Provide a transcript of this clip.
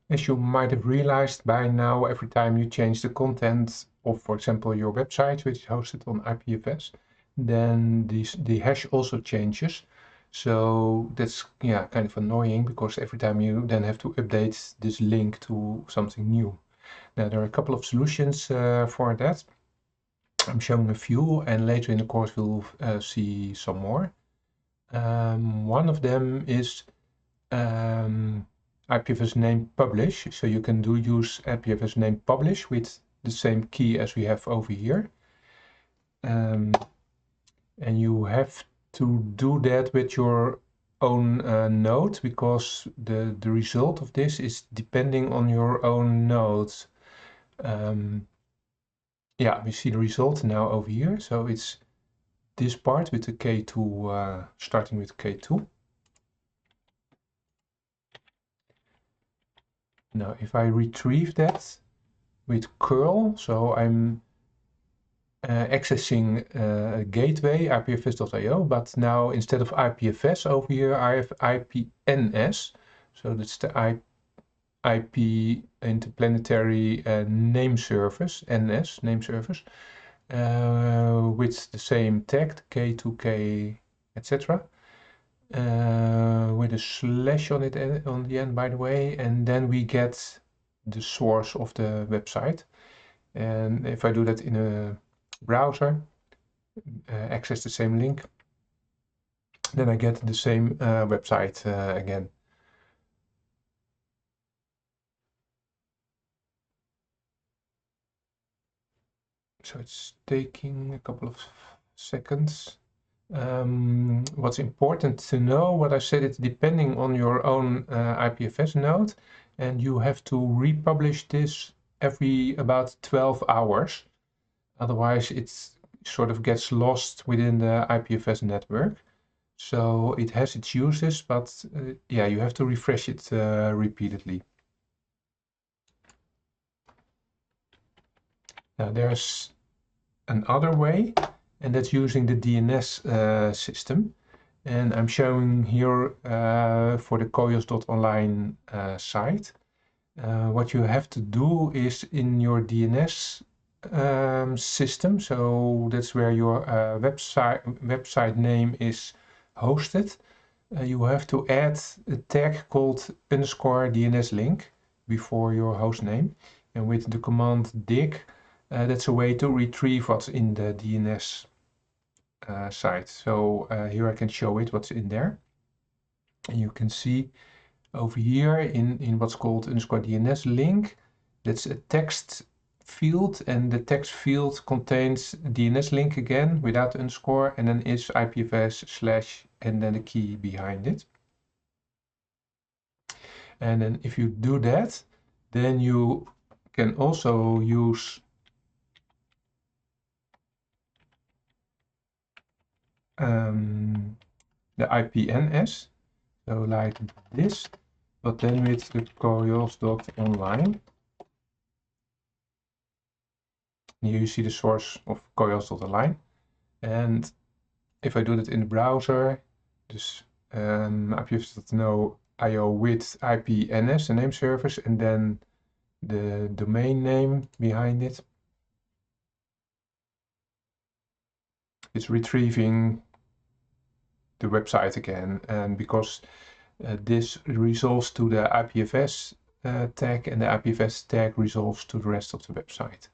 As you might have realized by now, every time you change the content of, for example, your website, which is hosted on IPFS, then the hash also changes. So that's kind of annoying because every time you then have to update this link to something new. Now there are a couple of solutions for that. I'm showing a few, and later in the course we'll see some more. One of them is IPFS name publish. So you can use IPFS name publish with the same key as we have over here. And you have to do that with your own node, because the result of this is depending on your own node. Yeah, we see the result now over here. So it's this part with the K2, starting with K2. Now, if I retrieve that with curl, so I'm accessing a gateway, ipfs.io, but now instead of IPFS over here, I have IPNS. So that's the IP Interplanetary Name Service, NS, name service, with the same tag, K2K, etc. With a slash on it on the end, by the way, and then we get the source of the website. And if I do that in a browser, access the same link, then I get the same website again. So it's taking a couple of seconds. What's important to know, what I said, it's depending on your own IPFS node, and you have to republish this every about 12 hours. Otherwise, it sort of gets lost within the IPFS network. So it has its uses, but yeah, you have to refresh it repeatedly. Now there's another way, and that's using the DNS system. And I'm showing here for the koios.online site. What you have to do is in your DNS system, so that's where your website name is hosted. You have to add a tag called _DNS link before your host name, and with the command dig, that's a way to retrieve what's in the DNS site. So here I can show it, what's in there. And you can see over here in what's called _DNS link, that's a text field, and the text field contains DNS link again without underscore, and then is IPFS/ and then the key behind it. And then if you do that, then you can also use the IPNS, so like this, but then with the koios.online. Here you see the source of koios.online. And if I do that in the browser, just IPFS.io with IPNS, the name service, and then the domain name behind it, it's retrieving the website again. And because this resolves to the IPFS tag, and the IPFS tag resolves to the rest of the website.